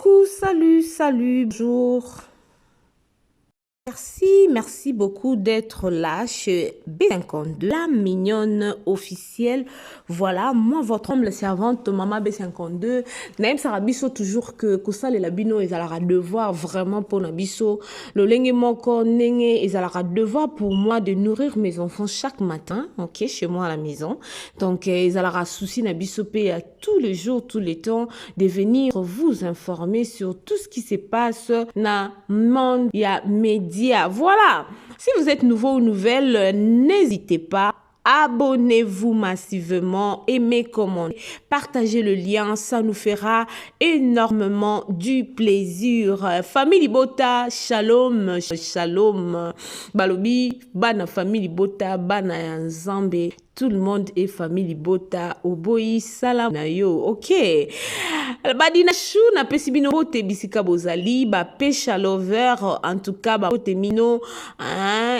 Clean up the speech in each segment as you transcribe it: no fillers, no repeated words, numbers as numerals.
Coucou, salut, bonjour. Merci beaucoup d'être là chez B52, la mignonne officielle. Voilà, moi, votre humble servante, maman B52. Naïm Sarabiso, toujours que Kosal et la Bino, ils allaient devoir vraiment pour Nabiso. Le Lengue Moko, Nenge, ils allaient devoir pour moi de nourrir mes enfants chaque matin, ok, chez moi à la maison. Donc, ils allaient souci Nabiso à tous les jours, tous les temps, de venir vous informer sur tout ce qui se passe dans le monde, il y a médias. Voilà, si vous êtes nouveau ou nouvelle, n'hésitez pas. Abonnez-vous massivement, aimez, commentez, partagez le lien, ça nous fera énormément du plaisir. Famille Bota, shalom, Balobi, bana famille Bota, bana Nzambe. Tout le monde est famille Bota, Oboyi, salam na yo, ok. Badina chou na pesibino bote bisika bozali, ba pesha lover, en tout cas, ba bote mino,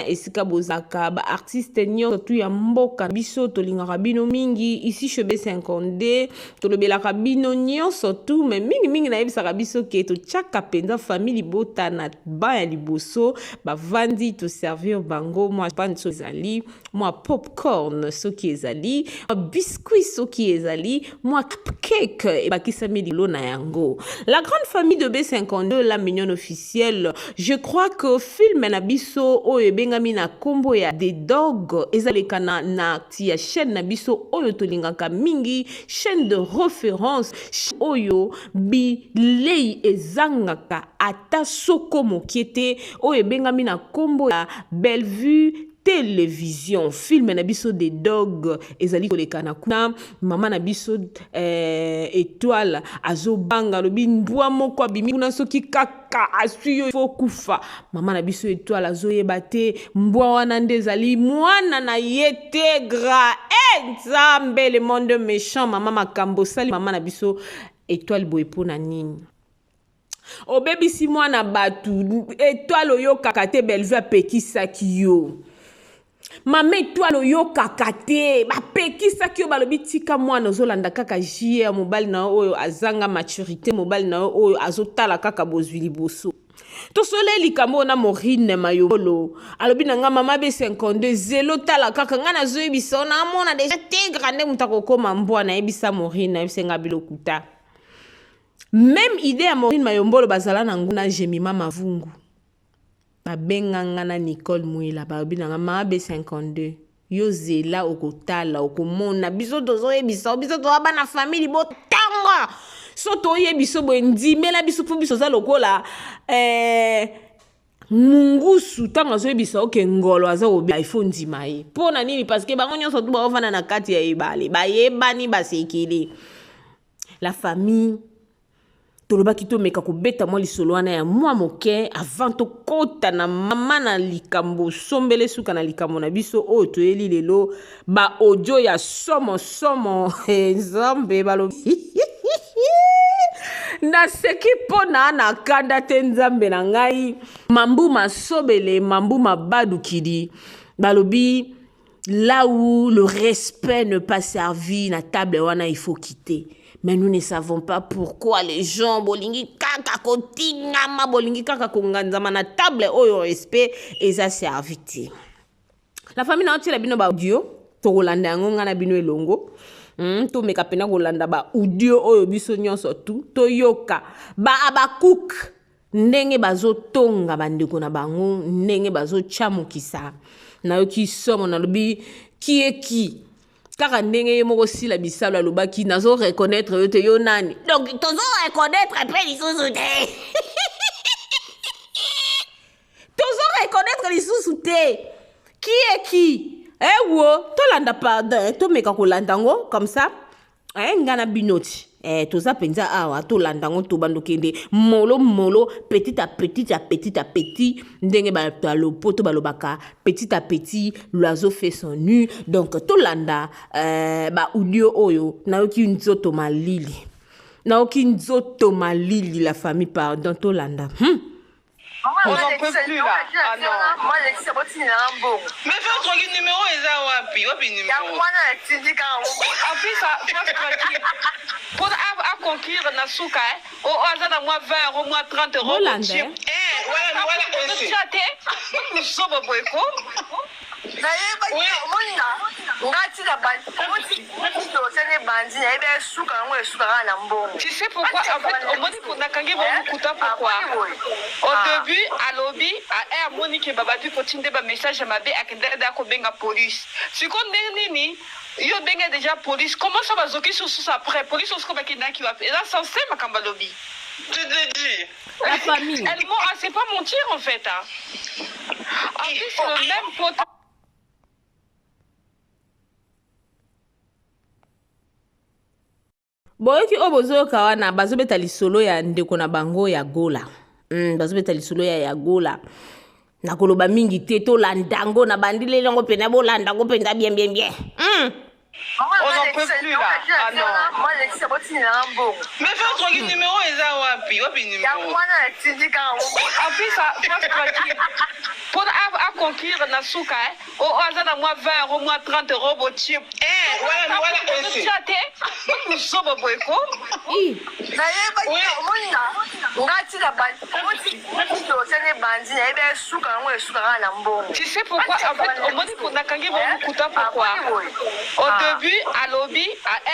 esika bozaka, ba artiste nyo, tout ya mboka, biso, tolinga bino mingi, ici chebe 50D, tolobela bino nyo, surtout, mais mingi na ebisa biso ke, to tchaka penda famille Bota na ba ya liboso, ba vandi, to servir bango, moi, pan so zali, moi, popcorn, soki ezali, biscuit soki ezali, moi cupcake et bakisa medilo na yango. La grande famille de B52, la mignonne officielle, je crois que film na biso o ebengami na kombo ya The Dog ezaleka na tia chaîne na biso oyo tolingaka mingi, chaîne de référence oyo bilei ezangaka ata soko mokiete oyo ebengami na kombo ya Bellevue télévision. Film na biso des dogs ezali koleka na kuna mama na biso étoile azobanga lobi mbwa moko abimi kuna soki kaka asuyo fo kufa mama na biso étoile azoyeba te mbwa wana nde ezali mwana na yete gra Nzambe le monde méchant mama makambo sali mama na biso étoile boyepo na nini obebisi mwana batu étoile oyo kakate Bellevue apekisaki yo mama étoile oyo kakate bapekisaki yo balobi tika mwana ozolanda kaka jie mobali na oyo azanga maturité mobali na oyo azotala kaka bozwi liboso tosole likambo na Maureen Mayobolo alobi na nga mama B52 zelo tala kaka nga nazoyebisa na mona deja te grande mutako koma mbwa na yebisa Maureen na yebisenga bilokuta. Même idée à Maureen Mayombolo bazala na nguna Jemima Mavungu. Babenganga na Nicole Mouila babina mama B52. Yo zela okotala okomona biso tozoyebisa biso to bana famille botanga. So toyebiso bondi mela biso fu biso za lokola mungusu tanga zoyebisa oke ngolo aza obi iPhone ndimaye. Pona nini parce que bango nyonso tu ba ovana na kati ya ebale. Bayebani basekele. La famille toloba kito meka kobeta mwa lisolo wana ya mwa moke avant to kota na mama na likambo sombele suka na likambo na biso o toyeli lelo ba audio ya somo Nzambe balobi na seki pona na kanda te Nzambe na ngai mambu masobele mambu mabadu kidi balobi là où le respect ne pas servi na table wana il faut quitter. Mais nous ne savons pas pourquoi les gens bolingi kaka kotingama bolingi kaka konganzama na table oyo respect eza servite. La famille na otila bino ba audio to kolanda yango ngana bino elongo. To meka pena kolanda ba audio oyo biso nyonso to yoka ba abakuk ndenge bazotonga bandeko na bango ndenge bazochamukisa na yoki somo na lobi ki car ndenge ye moko sila bisalo alobaki nazo reconnaître yo te yo nani donc tozo reconnaître après lisusu te tozo reconnaître lisusu te qui wo tolanda pardon to meka kolanda ngo comme ça ngana binoti toza penza awa tolanda ngo to bando kende molo petit à petit ndenge ba lopo to balobaka petit à petit l'oiseau fait son nid donc tolanda ba audio oyo na yoki nzoto malili la famille pardon tolanda On n'en peut plus là. Ah non. Moi, j'ai ça petit nambo. Mais votre numéro est là wapi? Wapi numéro? Ya mwana tindi ka. En plus ça, moi je crois que pour conquérir Nasuka, au hasard à moi 20 euros, moi 30 euros. Voilà, voilà, nous sommes au boycott. Tu sais pourquoi? En fait, au Monique, on a gagné pourquoi? Au début, à lobby, à Monique, Babadu continue de message à ma bé à Kendada Kobenga police. Ce qu'on est nini, yo benga déjà police. Comment ça va zoquer sur ça après? Police, on se comprend qu'il y a qui va. Et là, c'est censé ma Kamba lobby. Je te dis. La famille. Elle ment, c'est pas mentir en fait. En plus, c'est le même pote. boyoki oyo bozoyoka wana bazobeta lisolo ya ndeko na bango ya gola bazobeta lisolo ya gola nakoloba mingi te tolanda yango na bandile yango mpenza bolanda yango mpenza bien On n'en peut plus là. Ah non. Moi, c'est pas si Mais fais un numéro, ils ont wapi numéro. En plus, ça tranquille. Pour conquérir Nasuka, au hasard à moi 20 euros, moi 30 euros, votre chip. Voilà, nous sommes au boycott. Tu sais pourquoi? En fait, au Monique, on a gagné pourquoi? Au début, à lobby,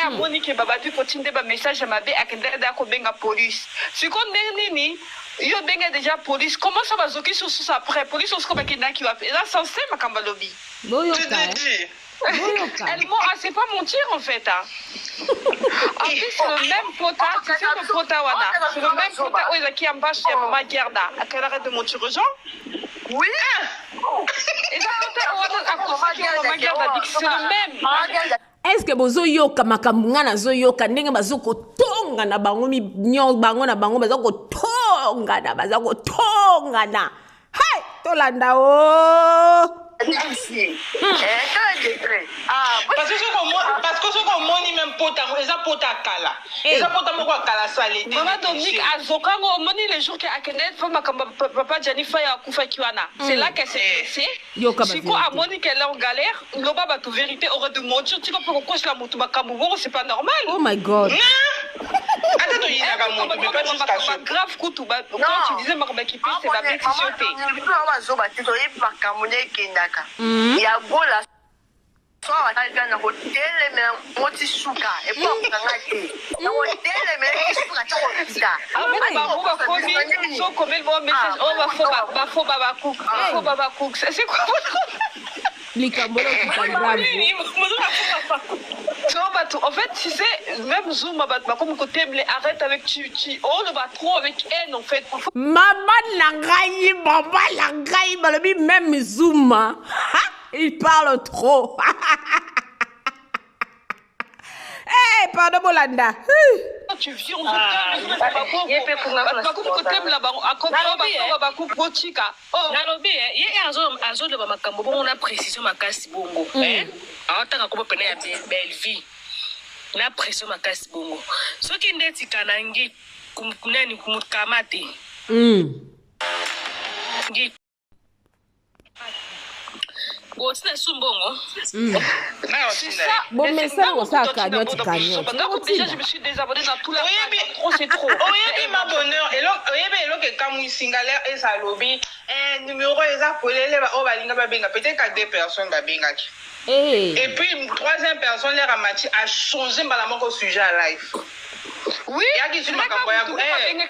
à Monique, Babadu continue de message à ma bé à Kendada Kobenga police. Ce qu'on est nini, yo benga déjà police. Comment ça va zoquer sur ça après? Police, on se comprend qu'il y a qui va. Et là, c'est censé ma Kamba lobby. Je te dis. Elle ment, c'est pas mentir en fait. En plus, c'est le même pota, tu sais le pota wana. C'est le même pota où il a qui en bas chez Maman Gerda. À quelle arrête de mentir aux gens? Oui. Et ça pota wana, à cause que Maman Gerda dit que c'est le même. est-ce que bozoyoka makambo nga nazoyoka ndenge bazokotonga na bango minyo bango na bango bazokotongana hai tolanda o Parce que ce qu'on moni même pota, ils ont pota kala. Ils ont pota moko kala salé. Maman Dominique Azokango moni le jour que Akenet fama comme papa Jennifer ya kufa kiwana. C'est là qu'elle s'est blessée. Si quoi à Monique elle est en galère, l'oba ba tout vérité aurait de mentir. Tu comprends pourquoi c'est la moto makambo, c'est pas normal. Oh my god. Attends, il y a un moto, mais pas jusqu'à ça. Grave coup tout bas. Quand tu disais Marba qui pisse, c'est la bétissauté. Il y a beau la soir à la hôtel, mais on t'y souka. Et pour regarder, on hôtel, mais on t'y souka. C'est quoi en fait, tu sais, même Zoom, comme côté, arrête avec tu, oh, le trop avec haine en fait. Maman langaï, balobi même Zoom. Il parle trop. Eh, pardon Bolanda. Tu vis en na pression makasi bongo soki ndeti kanangi kunani kumukamate ngi botina sumbongo c'est ça. Bon mais ça on ça kanyo déjà je me suis désabonné dans tout la trop c'est trop. Oyebi ma bonheur et donc oyebi que kamu singalaire et sa lobby numéro eza kolele ba o balinga ba benga peut-être que 2 personnes ba benga. Et puis une troisième personne, l'air Amati, a changé au sujet à live. Oui, il y a qui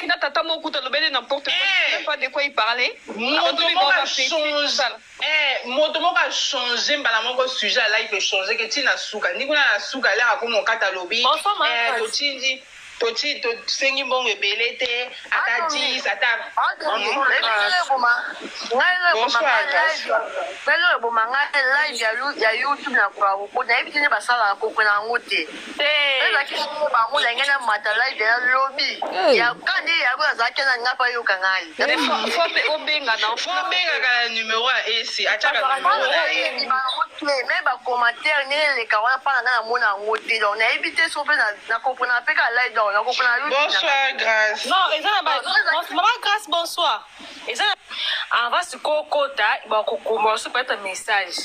n'a pas n'importe quoi, pas de quoi il parlait. Motomo a changé au sujet à live, changé que tu n'as souka. Ni qu'on a souka, l'air à comme mon catalogue. Toti sengi bon belete ata 10 ata ya YouTube na kwa ko na ebi tene basala ko na ngote ela ki ba mo la ngena mata live ya lobby ya kandi ya ba za kena ngapa yo kangali faut obenga na ka numéro esi acha ka numéro mais ba commentaire ne le ka wana pa na mona ngote donc na ebi te so pe na comprendre pe ka live. Bonsoir, Grâce. Non, maman Grâce, bonsoir. ava sikoyo kota bakokoma oso peut-être message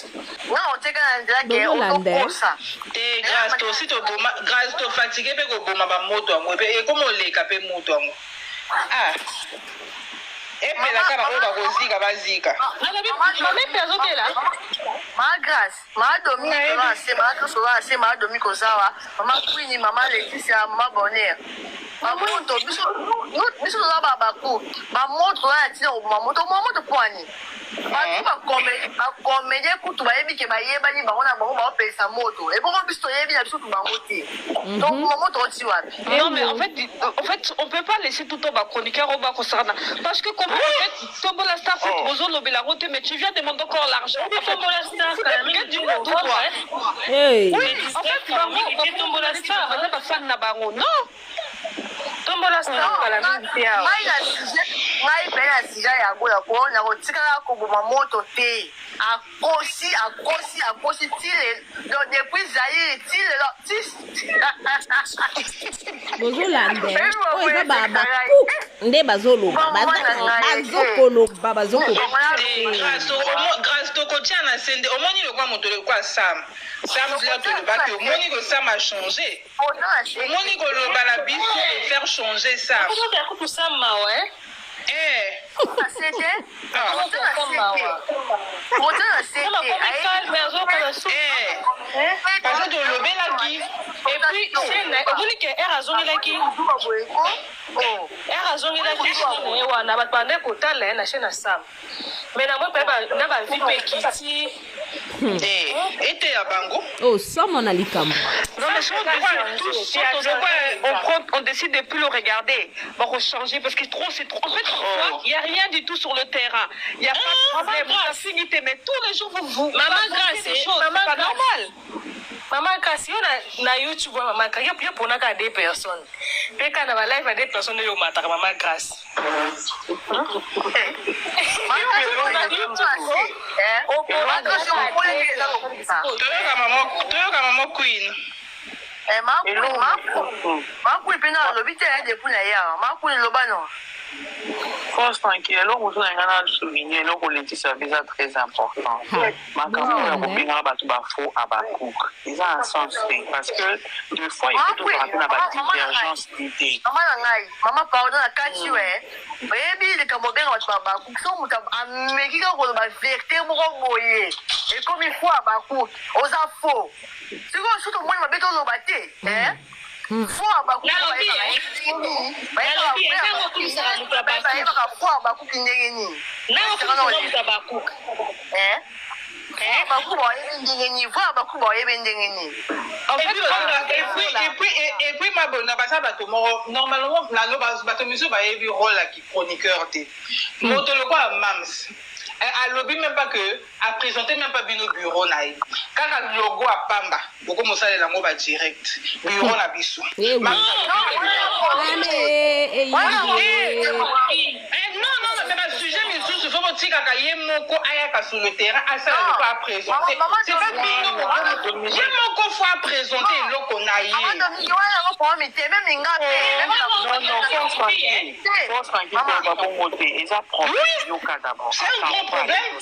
nga otekana nzela ke okokosa te grâce to si toboma grâce to fatigue mpe koboma bamoto yango mpe ekoma oleka mpe moto yango epelaka bango bakozika bazika mpe azotela ma grâce ma domi ase ma tosola ase ma domi kozawa mama Queen mama Laetitia mama Bonheur bamoto biso toza babaku bamoto wana tina koboma moto pwani bakomedie kutu bayebi ke bayebani bango na bango baopelisa moto ebongo biso toyebi na biso tu bango te tokoma moto oti wapi. Non mais en fait on peut pas laisser tout le temps chroniqueur au bas concernant parce que comment en fait Tombola Star fait Rozo Lobela Rote mais tu viens demander encore l'argent. Tombola Star quand même du tout toi. Hey. Oui, en fait bango Tombola Star on pas fan na bango. Non. Tombola Star kala ntia. Ngai pe na sija ya gola ko na kotikala ko boma moto te. Akosi tile donc depuis Zaire tile bozolande oyo baba nde bazoloba grâce tokotia na sende omoni lokwa moto lokwa sam bila tolobaki omoni ko sam a changé omoni koloba na biso faire changer sam parce que lobelaki et puis omoni ke azongelaki wana bato bande kotala na chaîne Sam mais na moi na ba vie pe kiti ete ya bango somo na likambo. Non mais on décide de plus le regarder, on va changer parce que c'est trop. En fait, il y a rien du tout sur le terrain. Il y a pas de problème, facilité, mais tous les jours vous maman grâce des choses, c'est pas normal. Maman kasi yo na YouTube maman kasi yo pona ka des personnes. Pe ka na ba live à des personnes yo mataka maman grâce. toyoka mama Queen makui pena alobi te depuis na ya makui loba no force tranquille eloko mosusu na ngai na souligner eloko Laetitia eza très important makambo ya kobenga bato bafaux à bacook eza un sens te parce que deux fois il faut tozala mpe na badivergence d'idée mama na ngai mama pardon na kati we oyebi likambo obenga bato babacook so moto ameki kaka koloba vérité moko boye ekomi faux à bacook oza faux sikoyo so tomoni mabe toloba te fwa bakuki ndenge nini bakuba oyebe ndenge nini et puis mabona basa bato moko normalement nalo bato miso bayebi rôle ya chroniqueur te moto lokwa mams alobi même pas que a présenté même pas bino bureau na ye kaka logo a pamba boko mosalela ngo ba direct bureau na biso non mais ba sujet misusu faut botika ka ye moko ayaka sur le terrain asala le pas présenter c'est pas bino ye moko faut présenter loko na ye c'est un gros problème.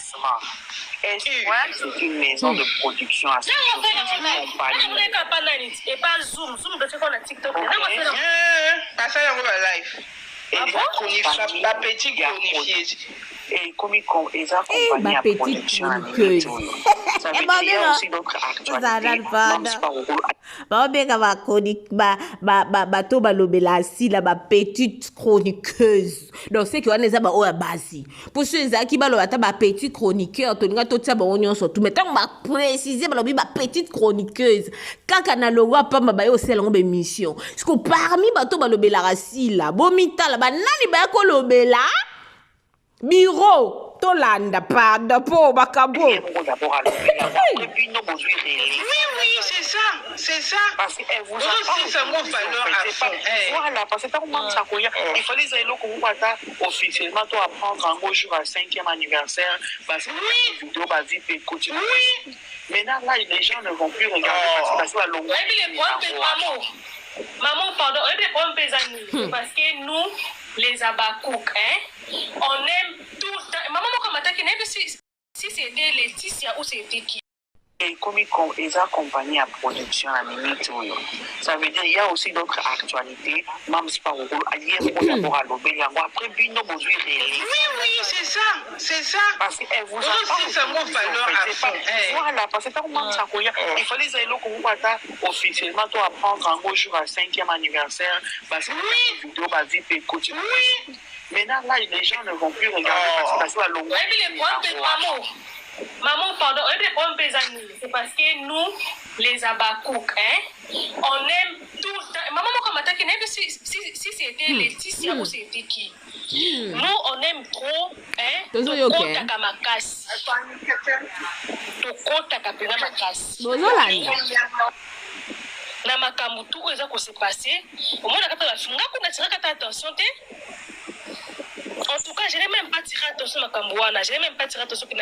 Est-ce que c'est une maison de production à ce et pas Zoom de ce qu'on a TikTok. Ça y est, live. La petite chronifiée. Et comme ils accompagnent la production à Nigeria. Ça veut dire qu'il y a aussi d'autres actualités. Babeka ba chronique bato balobela asila ba petite chroniqueuse donc c'est que on eza ba oya basi pour ceux qui baloba ta ba petite chroniqueur to nga to tia ba onyo so tout mais tant ba préciser balobi ba petite chroniqueuse kaka na logo pamba ba yo sela ngo be mission parce que parmi bato balobela asila bomitala ba nani ba kolobela bureau Tolanda pardon pour bakabo. Oui, c'est ça, c'est ça. Parce qu'elle vous a ça mon valeur à fond. Voilà, parce que tant que ça il fallait que vous officiellement toi apprendre un beau jour à 5e anniversaire parce que la vidéo va vite continuer. Maintenant là les gens ne vont plus regarder parce que la longueur. Maman, pardon, parce que nous, les abakouk, on aime tout le temps. Maman, si c'était Laetitia ou c'était qui? Et comme ils accompagnent la production à minute, ça veut dire il y a aussi d'autres actualités. Même si par exemple, d'abord à l'obéir, après, nous besoin réel. Oui, c'est ça, c'est ça. Parce qu'elle vous a c'est ça mon valeur à fond. Voilà, parce que même ça, il fallait que vous ayez officiellement toi apprendre en gros jour à 5e anniversaire, parce que la vidéo va vite et continuer. Maintenant, là, les gens ne vont plus regarder parce que la longueur. Maman, pardon, c'est parce que nous, les Abakouk, on aime tout le temps. Maman, comment t'as dit si c'était Laetitia ou c'était qui? Nous, on aime trop, na makambo tout eza ko se passer au moins na kata finga ko na tiraka attention te. En tout cas, je n'ai même pas tiré attention à Kambouana. Je n'ai même pas tiré attention à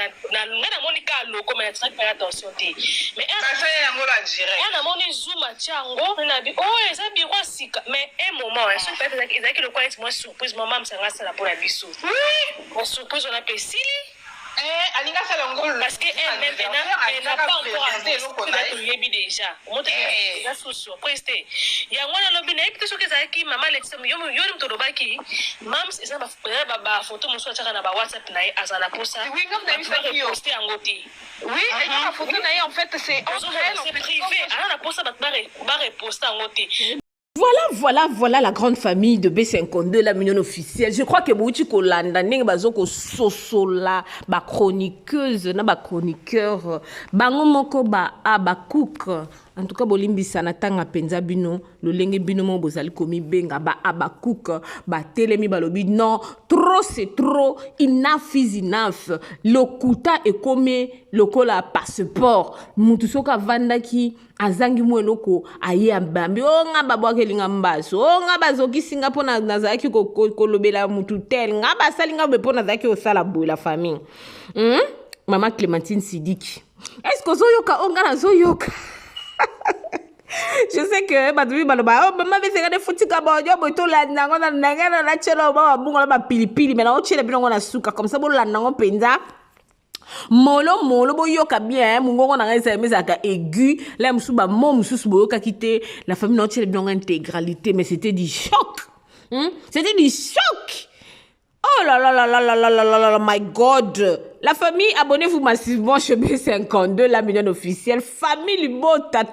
Monica Loco, mais je n'ai pas attention. Mais on a mon zoom à Tiango, on a dit, oh, ça a bien sika. Mais un moment, je suis peut-être que le coin est moins surprise. Maman, ça va pour la bisou. Oui, on surprise, on appelle Sili. Parce qu'elle-même, elle n'a pas encore avancé déjà. Il y a surprise. Il y a un lobby, il maman Mams, c'est ça, photo, mon soeur, na WhatsApp, na posa. Oui, comme d'habitude, posté en côté. Oui, la photo, en fait, c'est privé. Alors, la posa, va reposter en côté. Voilà la grande famille de B52, la mignon officielle. Je crois que Bouti Kolanda, Neng Bazoko Sosola, ba chroniqueuse, na ba chroniqueur, bango moko ba abakouk. En tout cas, bolimbi sanatanga penza bino, le lenge bino mo bozali komi benga ba abakouk, ba telemi balobi. Non, trop c'est trop, enough is enough. Lokuta e kome lokola passeport. Mutusoka vandaki azangi mweloko aye ambambi. O nga babwake linga mbaso. O nga bazoki Singapore na zaki kolobela mutu tel. Nga basali nga bepo na zaki osala boue la famille. Maman Clémentine Sidiki. Est-ce que zoyoka onga na zoyoka? Je sais que Badoui Baloba, oh, maman, c'est que des foutus comme yo, boito la nangona nangana la chelo, ba bunga ba pilipili, mais na oche le bilongo na suka, comme ça, bon la nango penza. Molo boyoka bien, mungongo na ngeza mezaka aigu, là msuba mom msusu boyoka kité, la famille na oche le bilongo intégralité, mais c'était du choc. C'était du choc. Oh là là là là là là là là là, my God. La famille, abonnez-vous massivement chez B52, la million officielle. Famille Bota,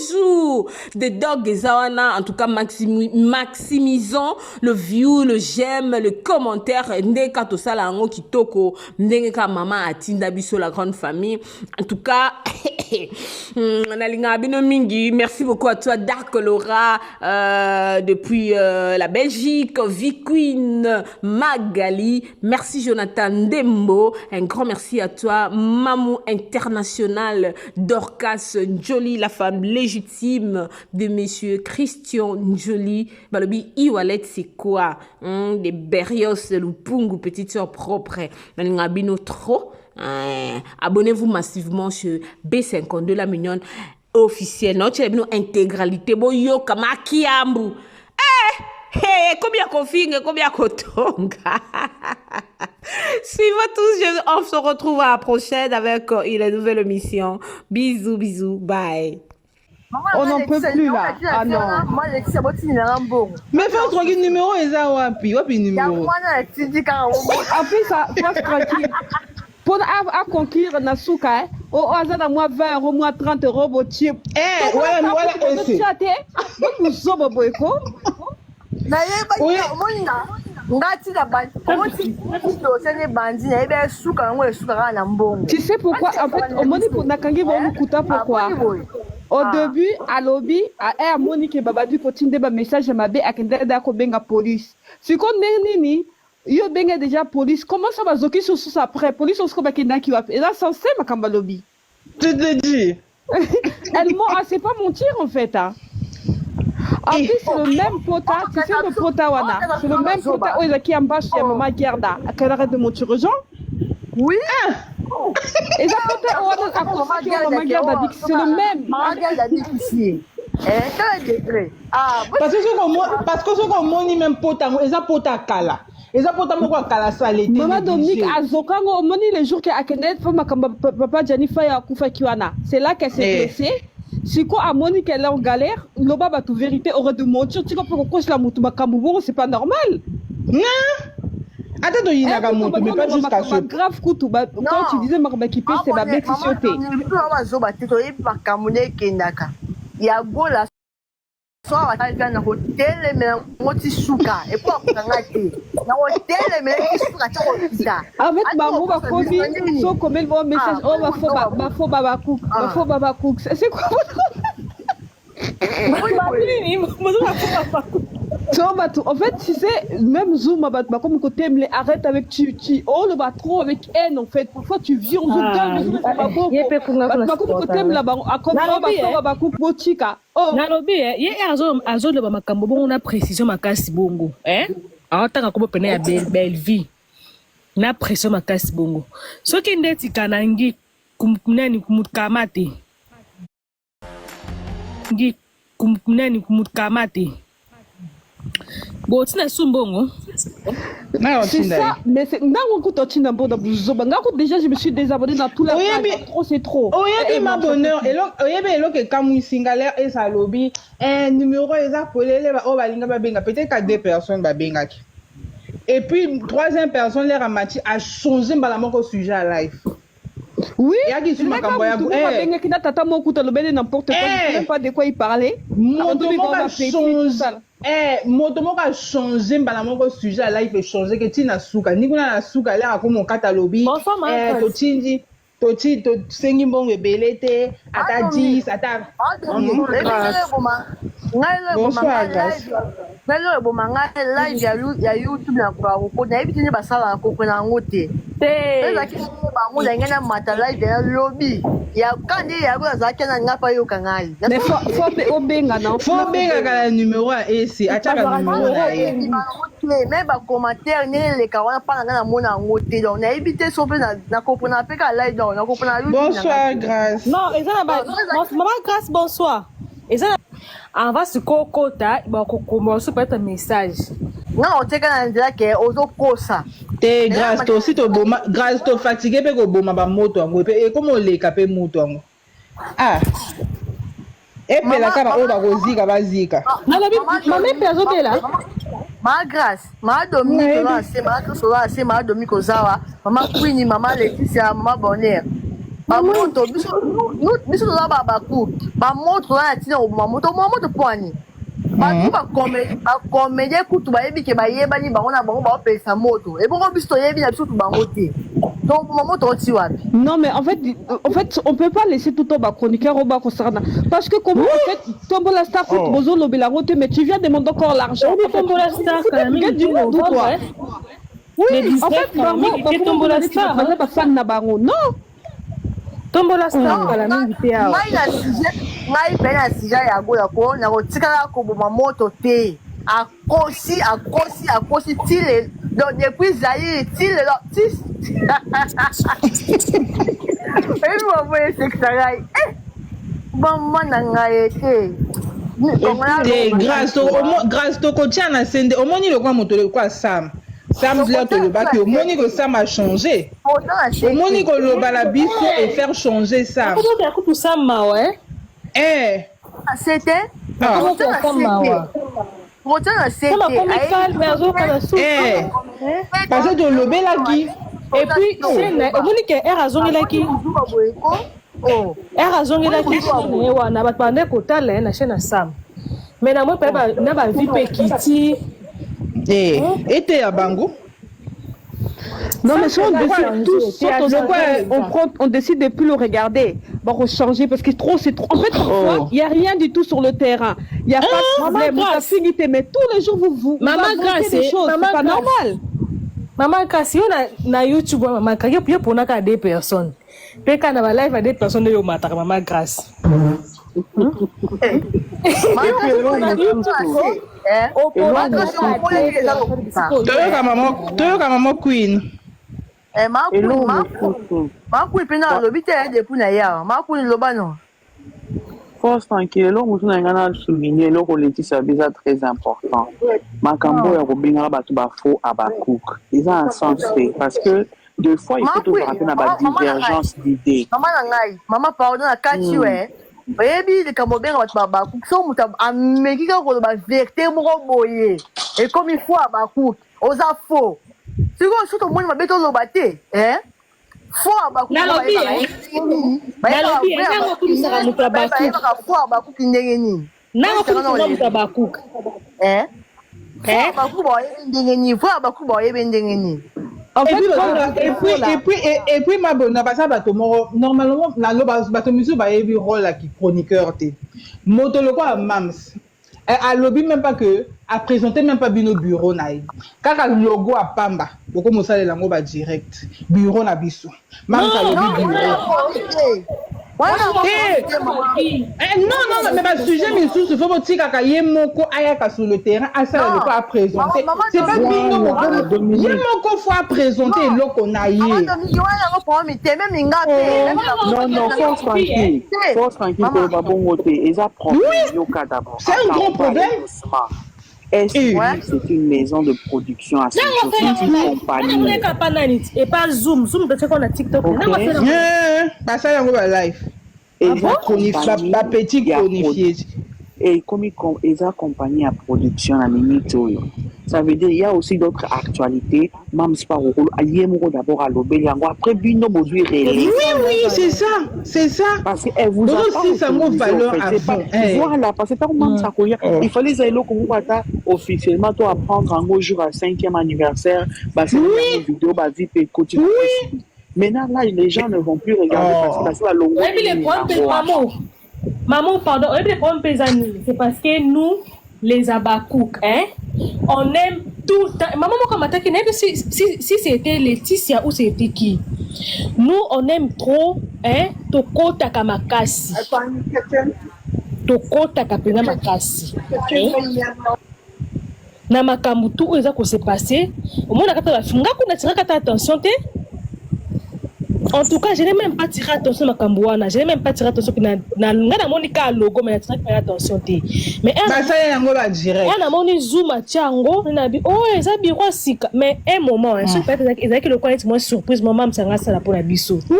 toujours des dogs et zawana. En tout cas, maximisons le view, le j'aime, le commentaire. Ndeka to sala ngo kitoko, ndeka maman atinda biso la grande famille. En tout cas, merci beaucoup à toi, Dark Laura, depuis la Belgique, V-Queen, Magali. Merci Jonathan Dembo. Un grand merci à toi, Mamou International, Dorcas Jolie, la femme légitime de monsieur Christian Jolie. Balobi, e-wallet, c'est quoi? Des Berrios, Lupungu, petite soeur propre. Nalingabino trop. Abonnez-vous massivement sur B52, la mignonne officielle. Notre intégralité. Boyo, Kamakiambu. Hey, combien qu'on finge, combien qu'on tonga. Suivez tous, on se retrouve à la prochaine avec une nouvelle émission. Bisous, bisous, bye. On n'en peut plus là. Ah non. Mais fais un numéro et ça, wapi numéro. Après ça, toi tranquille. Pour conquérir Nasuka, au hasard à moi 20 €, moi 30 €, au chip. Voilà, nous sommes au boycott. Tu sais pourquoi? En fait, au moment où Nakangi va nous coûter pourquoi? Au début, à lobby, à Monique Babadu continue des messages à ma bé à Kendra ko benga police. Si qu'on nini, yo benga déjà police. Comment ça va zoki sur ça après? Police on se combat Kendra qui va. Et là, censé ma kamba lobby. Tu te dis? Elle ment, c'est pas mentir en fait. Hein. En plus, c'est le même pota, tu sais le pota wana. C'est le même pota où il y a qui embâche chez maman Gerda. À quelle arrête de mentir aux gens? Oui. Et ça pota wana à cause que maman Gerda dit que c'est le même. Maman Gerda dit ici. Parce que ce qu'on monte même pota, ils ont pota kala. eza pota moko akala sale te Maman Dominique azokango omoni le jour que Akenet fait makamba papa Jennifer ya kufa kiwana. C'est là qu'elle s'est blessée. Siko amoni qu'elle est en galère, loba ba tout vérité aurait de mentir, tu comprends pourquoi je la mutu makambo bon, c'est pas normal. Non. Attends, il y a mutu mais pas jusqu'à ce grave kutu ba quand tu disais makamba qui c'est ba bête sauté. Il y a go la soir à na hotel mais moti suka et pour ngati na hotel mais suka ta avec maman ba kobi so comme le bon message oh ba fo baba cook c'est quoi en fait tu sais même Zoom comme côté me arrête avec tu oh le trop avec haine en fait parfois tu viens en Zoom côté me là-bas comme ba cook botika oh nalobi ye azo le ba makambo bongo na précision makasi bongo awataka ko pene ya belle vie na pression makasi bongo soki ndeti kanangi kumneni kumkamate ngi kumneni kumkamate botina sumbongo c'est ça mais c'est ndango kutotina mboda buzoba ngako déjà je me suis désabonné dans tout la trop c'est trop oyebi ma bonheur oyebi eloko ekamwi singalaire et sa lobby un numéro eza polele ba o balinga babenga peut-être qu'à 2 personnes babengaki et puis troisième personne l'air amati a changé mbala moko sujet à live. Oui, il y a qui n'a tata mon couteau le bel n'importe quoi, je ne sais pas de quoi il parlait. Motomo a changé, mbala moko sujet à live et changé que tina suka. Ni kuna na suka l'air comme mon catalobi. Tochinji, toti to sengi bon belete, ata 10, ata. Bonsoir grâce. Nalo bomanga live ya YouTube na kwa ko na ebitini basala ko na ngote. Eza ki ba ngo ngena mata live ya lobby. Ya kandi ya go za kana ngapa yo kangali. Mais faut obenga non. Faut benga kala numéro a esi ataka numéro na ye. Mais ba commentaire ne le ka wana pa na mona ngote donc na ebité so pe na ko na pe ka live donc na ko na YouTube. Bonsoir grâce. Non, eza ba maman grâce bonsoir. Eza on va se kokota ba ko commencer par un message. Non, on te kana ndila ke ozo kosa. Te grâce to si to boma grâce to fatigué pe ko boma ba moto ngo pe e comme le kapé moto ngo. Ah. E pe la kaba o ba ko zika ba zika. Maman perso te là. Ma grâce, ma Dominique là, c'est ma Sola, c'est ma Dominique Ozawa, maman Queenie, maman Laetitia, maman Bonheur. Ba moto biso la ba ku ba moto la tina o moto poani ba ku ba comédien kutu ba yebi ke ba yeba ni ba ona ba pesa moto e bongo biso yebi na biso tu ba ngote donc moto oti wapi. Non mais en fait on peut pas laisser tout au bas chroniqueur au bas concernant parce que comment en fait Tombola Star foot bozo lobela ngote mais tu viens demander encore l'argent Tombola Star quand même du monde ou quoi. Oui en fait Tombola Star ba fan na bango non. Tombola Star à la même vidéo. Mai pena sija ya go ya ko na ko tikala ko boma moto te. Akosi tile donc depuis Zaïre tile là tis. Et moi voyez secrétaire. Maman nanga ete. Grâce to ko tia na sende omoni le kwa moto le kwa Sam. Sam vient te le battre. Au moins que Sam a changé. Au moins que le balabiso et faire changer Sam. Comment tu Sam ma ouais? C'était. Comment tu Sam ma ouais? Parce que de l'obé la qui. Et puis c'est au moins que elle a zongi la qui. Elle a zongi la qui. Ouais na bat pande kota la na chaîne Sam. Mais na moi pas na ba vie petite. Et à Bango. Non mais si on décide tous, on décide de plus le regarder, bon on changer parce que c'est trop. En fait parfois il y a rien du tout sur le terrain. Il y a pas de problème. Ça finit mais tous les jours vous maman grâce des choses, c'est pas normal. Maman grâce on na YouTube maman grâce puis pour na 2 personnes. Puis quand on va live à 2 personnes yo mata maman grâce. Toyoka maman Queen. Ma Queen pena lobi te depuis na ya. Ma Queen loba non. force tranquille. Là, on a souligné, là, on dit ça déjà très important. Makambo ya robinga batu ba faux à bakouk. Ils ont un sens fait parce que deux fois il faut toujours rappeler la divergence d'idées. Maman pardon à Kachi ouais. Baby le kamobenga batu ba bakouk so muta amekika ko ba vérité moko boye. Et comme il faut à bakouk, aux faux. Tu vois surtout moi mabeto lo baté, hein? Faux à bakouk. Na lobi nga ko bisaka muta bakouk. Faux à bakouk ndengeni. Na ko muta bakouk. Hein? Et puis ma bonne normalement bato musu ba yebi rôle qui chroniqueur té moto le quoi mams a lobby même pas que a présenté même pas bino bureau naï kaka logo a pamba boko mosale lango ba direct bureau na biso mams a lobby bureau. Non, mais le sujet, mais il faut que kaka yemoko ayaka sur le terrain, ça le pas à présenter. C'est pas yemoko faut présenter l'eau qu'on a yé. Non, force tranquille, pour le bon côté. C'est un gros problème. C'est une maison de production à une compagnie. Et pas Zoom, peut-être qu'on a TikTok. Bah ça y est, live. Et la petite chronifiée. Et comme ils accompagnent la production à limite, ça veut dire il y a aussi d'autres actualités. Même si par exemple, d'abord à l'obéli, après bino module réel. Oui, c'est ça. Parce qu'elle vous a aussi ça mot valeur à fond. Voilà, parce que par même ça il fallait aller comme ça officiellement toi apprendre un jour à 5e anniversaire, bah c'est une vidéo bah vie peut continuer. Maintenant, là, les gens ne vont plus regarder parce que la longueur. Et puis les problèmes, maman, pardon, les problèmes, c'est parce que nous, les Abakouk, on aime tout le temps. Maman, comme attaque, si c'était Laetitia ou c'était qui? Nous, on aime trop, Toko Takamakasi. Toko Takamakasi. Na makambu tout ça qu'on s'est passé. Au moins, on a attention, en tout cas, je n'ai même pas tiré attention à Makambouana. Je n'ai même pas tiré attention à Monika logo, mais je n'ai pas attention. Mais ça y est, direct. On a mon zoom à Tiango, on a dit, oh, ils ont bien sika. Mais un moment, je sais pas, ils ont que le coin est moins surprise. Maman, ça reste là pour la biseau. Oui.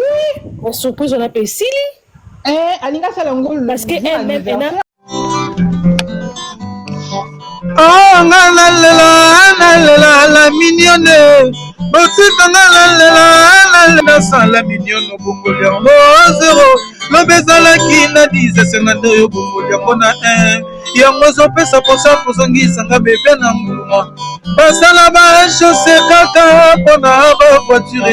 En surprise, on appelle Sili. Alinga Salango. Parce qu'elle même, elle a. Oh, la mignonne. La mignonne au Bongolia, zéro. Le bezalaki na 10 senando yo Bongolia mona 1. Yango zo pesa posa kozongisa nga bebe na mbuma. Basala ba chaussée kaka pona ba voiture.